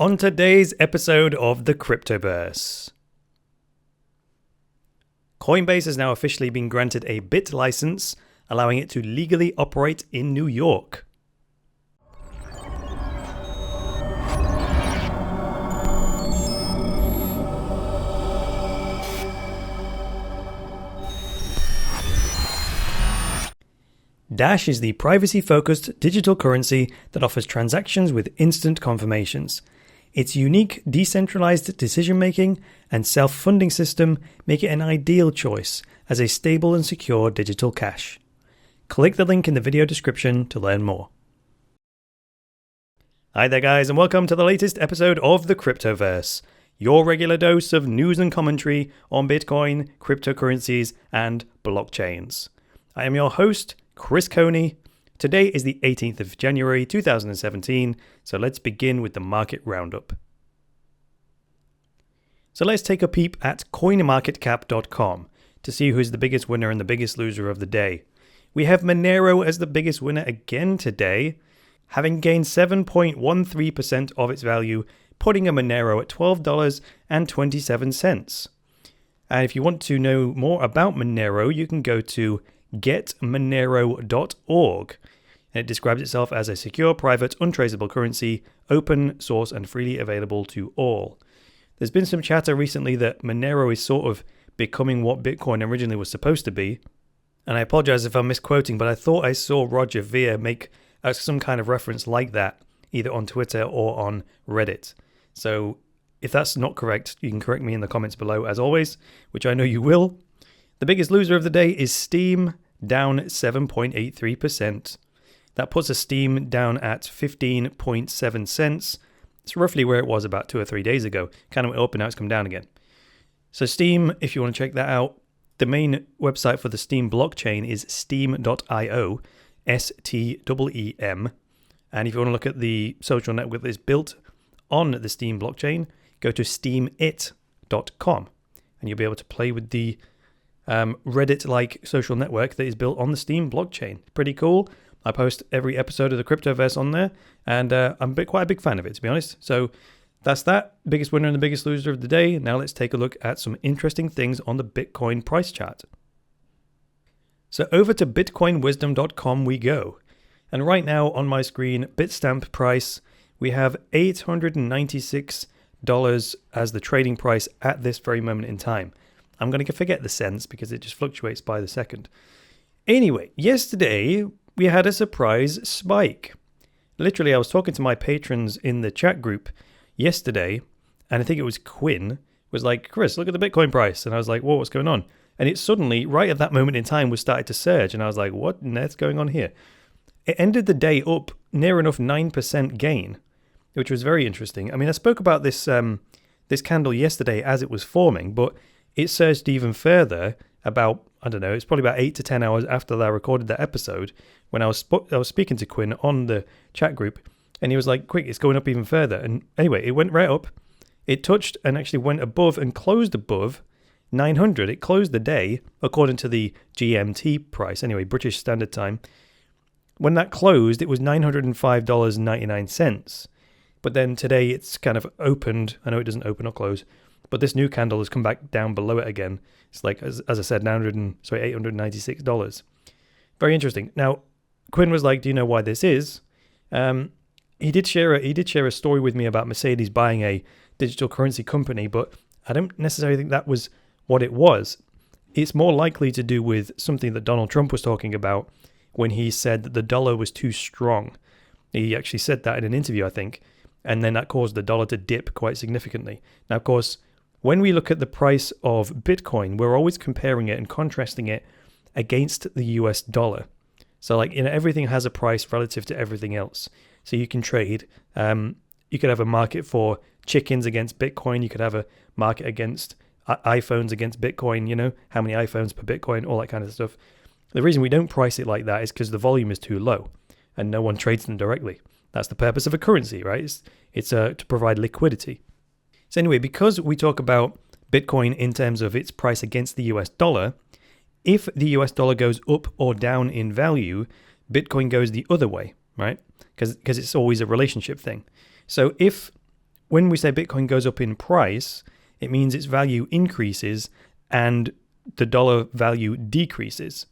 On today's episode of the Cryptoverse, Coinbase has now officially been granted a BIT license, allowing it to legally operate in New York. Dash is the privacy-focused digital currency that offers transactions with instant confirmations. Its unique, decentralized decision-making and self-funding system make it an ideal choice as a stable and secure digital cash. Click the link in the video description to learn more. Hi there guys, and welcome to the latest episode of the Cryptoverse, your regular dose of news and commentary on Bitcoin, cryptocurrencies, and blockchains. I am your host, Chris Coney. Today is the 18th of January 2017, so let's begin with the market roundup. So let's take a peep at coinmarketcap.com to see who's the biggest winner and the biggest loser of the day. We have Monero as the biggest winner again today, having gained 7.13% of its value, putting a Monero at $12.27. And if you want to know more about Monero, you can go to getmonero.org. And it describes itself as a secure, private, untraceable currency, open source and freely available to all. There's been some chatter recently that Monero is sort of becoming what Bitcoin originally was supposed to be. And I apologize if I'm misquoting, but I thought I saw Roger Ver make some kind of reference like that, either on Twitter or on Reddit. So if that's not correct, you can correct me in the comments below as always, which I know you will. The biggest loser of the day is Steam, down 7.83%. That puts a Steam down at 15.7 cents. It's roughly where it was about 2 or 3 days ago. Kind of went up and now it's come down again. So Steam, if you want to check that out, the main website for the Steam blockchain is steam.io, STEEM. And if you want to look at the social network that is built on the Steam blockchain, go to steamit.com and you'll be able to play with the Reddit-like social network that is built on the Steam blockchain. Pretty cool. I post every episode of the Cryptoverse on there, and I'm quite a big fan of it, to be honest. So that's that. Biggest winner and the biggest loser of the day. Now let's take a look at some interesting things on the Bitcoin price chart. So over to bitcoinwisdom.com we go. And right now on my screen, Bitstamp price, we have $896 as the trading price at this very moment in time. I'm going to forget the cents because it just fluctuates by the second. Anyway, yesterday we had a surprise spike. Literally, I was talking to my patrons in the chat group yesterday, and I think it was Quinn, was like, Chris, look at the Bitcoin price. And I was like, whoa, what's going on? And it suddenly, right at that moment in time, was started to surge. And I was like, what on earth's going on here? It ended the day up near enough 9% gain, which was very interesting. I mean, I spoke about this candle yesterday as it was forming, but it surged even further about, I don't know, it's probably about 8 to 10 hours after I recorded that episode when I was speaking to Quinn on the chat group, and he was like, quick, it's going up even further. And anyway, it went right up. It touched and actually went above and closed above 900. It closed the day, according to the GMT price, anyway, British Standard Time. When that closed, it was $905.99. But then today it's kind of opened. I know it doesn't open or close, but this new candle has come back down below it again. It's like, as I said, $896. Very interesting. Now, Quinn was like, do you know why this is? He did share a story with me about Mercedes buying a digital currency company, but I don't necessarily think that was what it was. It's more likely to do with something that Donald Trump was talking about when he said that the dollar was too strong. He actually said that in an interview, I think, and then that caused the dollar to dip quite significantly. Now, of course, when we look at the price of Bitcoin, we're always comparing it and contrasting it against the US dollar. So everything has a price relative to everything else. So you can trade. You could have a market for chickens against Bitcoin. You could have a market against iPhones against Bitcoin, how many iPhones per Bitcoin, all that kind of stuff. The reason we don't price it like that is because the volume is too low and no one trades them directly. That's the purpose of a currency, right? It's to provide liquidity. So anyway, because we talk about Bitcoin in terms of its price against the US dollar, if the US dollar goes up or down in value, Bitcoin goes the other way, right? Because it's always a relationship thing. So if when we say Bitcoin goes up in price, it means its value increases and the dollar value decreases.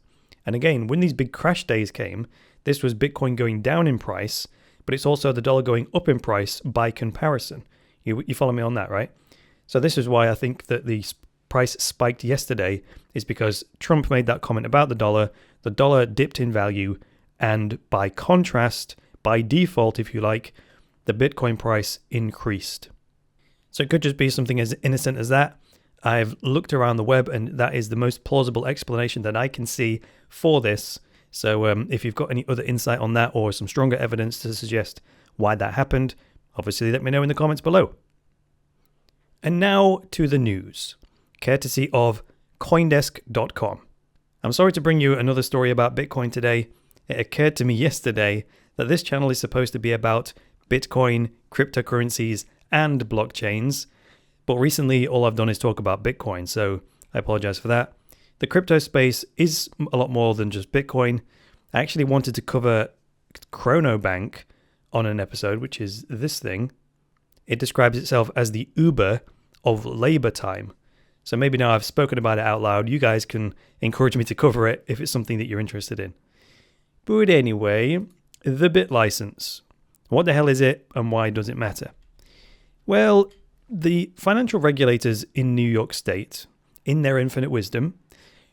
And again, when these big crash days came, this was Bitcoin going down in price, but it's also the dollar going up in price by comparison. You follow me on that, right? So this is why I think that the price spiked yesterday, is because Trump made that comment about the dollar dipped in value, and by contrast, by default, if you like, the Bitcoin price increased. So it could just be something as innocent as that. I've looked around the web, and that is the most plausible explanation that I can see for this. So if you've got any other insight on that or some stronger evidence to suggest why that happened, obviously let me know in the comments below. And now to the news, courtesy of Coindesk.com. I'm sorry to bring you another story about Bitcoin today. It occurred to me yesterday that this channel is supposed to be about Bitcoin, cryptocurrencies, and blockchains. But recently, all I've done is talk about Bitcoin, so I apologize for that. The crypto space is a lot more than just Bitcoin. I actually wanted to cover Chronobank on an episode, which is this thing. It describes itself as the Uber of labor time. So maybe now I've spoken about it out loud, you guys can encourage me to cover it if it's something that you're interested in. But anyway, the Bit license. What the hell is it, and why does it matter? Well, the financial regulators in New York State, in their infinite wisdom,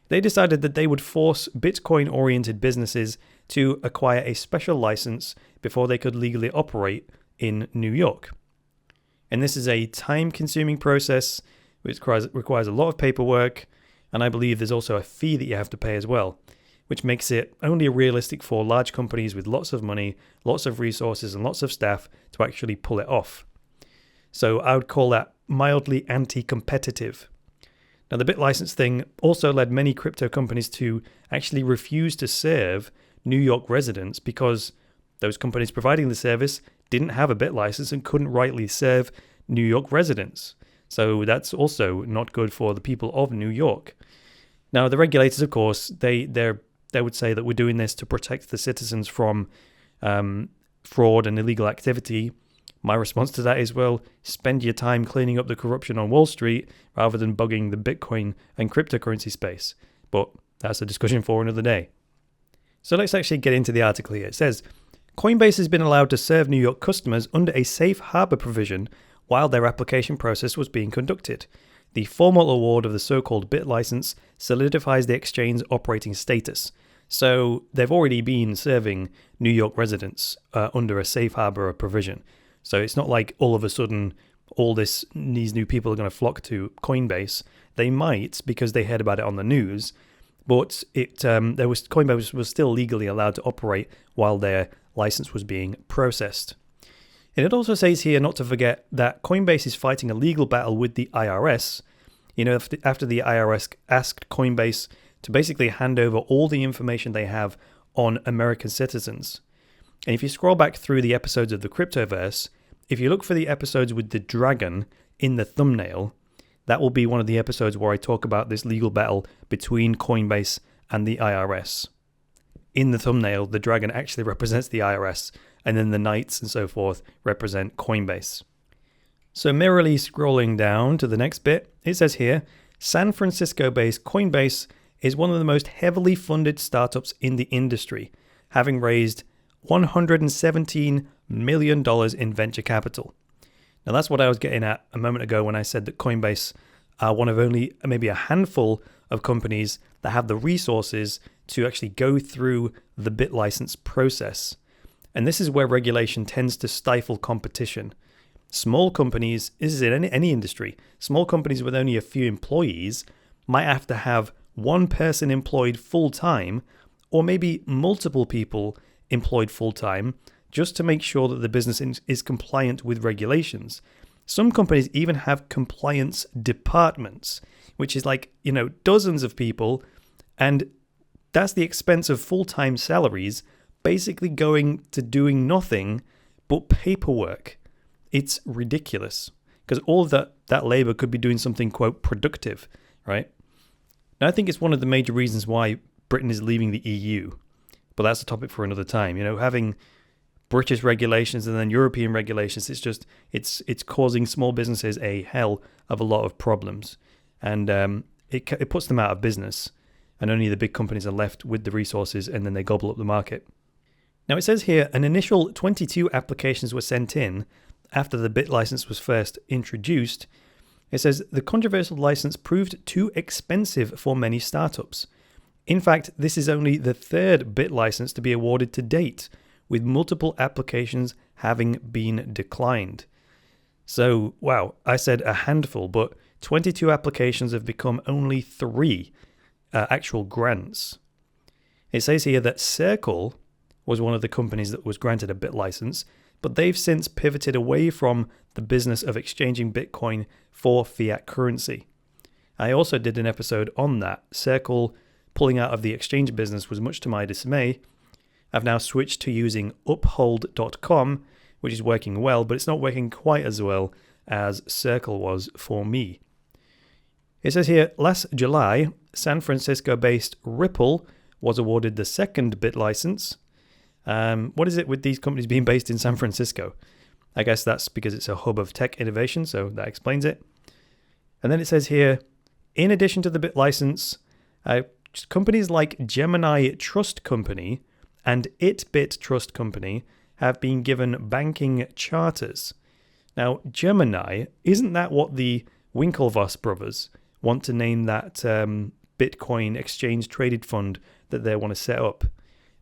they decided that they would force Bitcoin-oriented businesses to acquire a special license before they could legally operate in New York. And this is a time-consuming process which requires a lot of paperwork, and I believe there's also a fee that you have to pay as well, which makes it only realistic for large companies with lots of money, lots of resources, and lots of staff to actually pull it off. So I would call that mildly anti-competitive. Now, the Bit license thing also led many crypto companies to actually refuse to serve New York residents because those companies providing the service didn't have a Bit license and couldn't rightly serve New York residents. So that's also not good for the people of New York. Now, the regulators, of course, they would say that we're doing this to protect the citizens from fraud and illegal activity. My response to that is, well, spend your time cleaning up the corruption on Wall Street rather than bugging the Bitcoin and cryptocurrency space. But that's a discussion for another day. So let's actually get into the article here. It says, Coinbase has been allowed to serve New York customers under a safe harbor provision while their application process was being conducted. The formal award of the so-called Bit license solidifies the exchange's operating status. So they've already been serving New York residents under a safe harbor provision. So it's not like all of a sudden these new people are going to flock to Coinbase. They might because they heard about it on the news, but Coinbase was still legally allowed to operate while their license was being processed. And it also says here not to forget that Coinbase is fighting a legal battle with the IRS. You know, after the IRS asked Coinbase to basically hand over all the information they have on American citizens. And if you scroll back through the episodes of the Cryptoverse, if you look for the episodes with the dragon in the thumbnail, that will be one of the episodes where I talk about this legal battle between Coinbase and the IRS. In the thumbnail, the dragon actually represents the IRS, and then the knights and so forth represent Coinbase. So merrily scrolling down to the next bit, it says here, San Francisco-based Coinbase is one of the most heavily funded startups in the industry, having raised $117 million in venture capital. Now that's what I was getting at a moment ago when I said that Coinbase are one of only maybe a handful of companies that have the resources to actually go through the Bit license process. And this is where regulation tends to stifle competition. Small companies, this is in any industry, small companies with only a few employees might have to have one person employed full-time or maybe multiple people employed full-time just to make sure that the business is compliant with regulations. Some companies even have compliance departments, which is like, dozens of people, and that's the expense of full-time salaries basically going to doing nothing but paperwork. It's ridiculous because all of that labor could be doing something, quote, productive, right? Now, I think it's one of the major reasons why Britain is leaving the EU, but that's a topic for another time. Having British regulations and then European regulations. It's causing small businesses a hell of a lot of problems, and it puts them out of business, and only the big companies are left with the resources, and then they gobble up the market. Now it says here an initial 22 applications were sent in after the bit license was first introduced. It says the controversial license proved too expensive for many startups. In fact, this is only the third bit license to be awarded to date, with multiple applications having been declined. So, wow, I said a handful, but 22 applications have become only 3 actual grants. It says here that Circle was one of the companies that was granted a bit license, but they've since pivoted away from the business of exchanging Bitcoin for fiat currency. I also did an episode on that. Circle pulling out of the exchange business was much to my dismay. I've now switched to using uphold.com, which is working well, but it's not working quite as well as Circle was for me. It says here, last July, San Francisco-based Ripple was awarded the second bit license. What is it with these companies being based in San Francisco? I guess that's because it's a hub of tech innovation, so that explains it. And then it says here, in addition to the bit license, companies like Gemini Trust Company and ItBit Trust Company have been given banking charters. Now, Gemini, isn't that what the Winklevoss brothers want to name that Bitcoin exchange traded fund that they want to set up?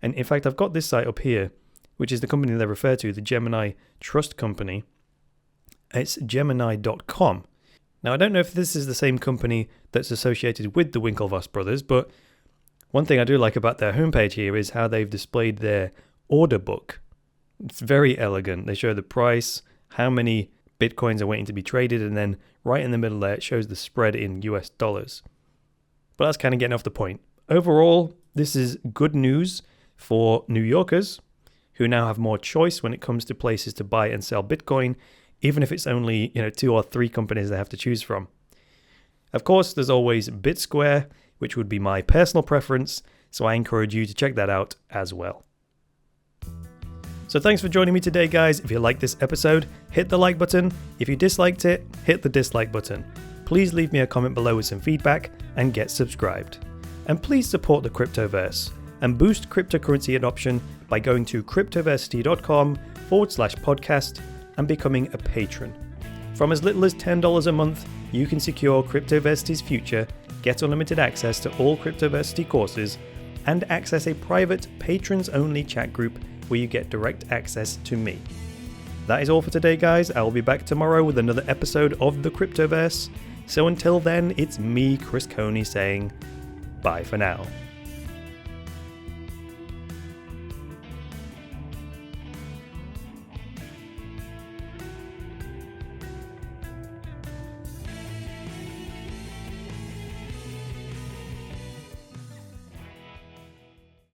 And in fact, I've got this site up here, which is the company they refer to, the Gemini Trust Company. It's Gemini.com. Now, I don't know if this is the same company that's associated with the Winklevoss brothers, but one thing I do like about their homepage here is how they've displayed their order book. It's very elegant. They show the price, how many Bitcoins are waiting to be traded, and then right in the middle there, it shows the spread in US dollars. But that's kind of getting off the point. Overall, this is good news for New Yorkers who now have more choice when it comes to places to buy and sell Bitcoin, even if it's only 2 or 3 companies they have to choose from. Of course, there's always BitSquare, which would be my personal preference, so I encourage you to check that out as well. So thanks for joining me today, guys. If you liked this episode, hit the like button. If you disliked it, hit the dislike button. Please leave me a comment below with some feedback and get subscribed. And please support the Cryptoverse and boost cryptocurrency adoption by going to cryptoversity.com/podcast and becoming a patron. From as little as $10 a month, you can secure Cryptoversity's future, get unlimited access to all Cryptoversity courses, and access a private patrons-only chat group where you get direct access to me. That is all for today, guys. I will be back tomorrow with another episode of the Cryptoverse. So until then, it's me, Chris Coney, saying bye for now.